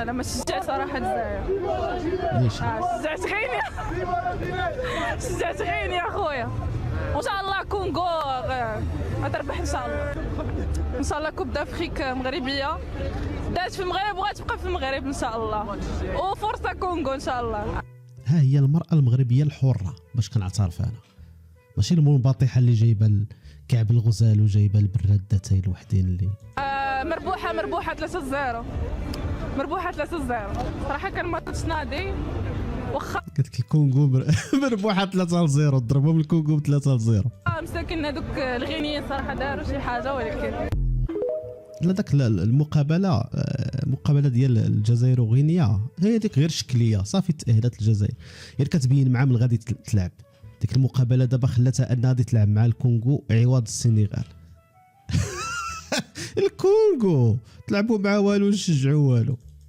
لما شجعت صراحه الجزائر. ليش؟ شجعت غينيا. شجعت غينيا اخويا. وان شاء الله كونغو غتربح ان شاء الله. ان شاء الله كوب دافريك مغربيه دات في المغرب وغتبقى في المغرب ان شاء الله، وفرصه كونغو ان شاء الله. ها هي المرأة المغربية الحرة باش كنعترف أنا، ماشي المنبطحة اللي جايبة كعب الغزال وجايبة البرادتين الوحدين اللي مربوحه 3-0. مربوحه 3-0 صراحه. كان ماتش نادي واخا قلت لك الكونغو مربوحة 3-0، ضربهم الكونغو ب 3-0. مساكن هذوك الغينيين صراحه داروا شي حاجه، ولكن لا داك المقابله ديال الجزائر وغينيا هي ديك غير شكليه صافي. تاهلت الجزائر هي كتبين مع من غادي تلعب. ديك المقابله دابا خلاتها انها غادي تلعب مع الكونغو عوض السنغال. الكونغو تلعبوا مع والو نشجعوا والو.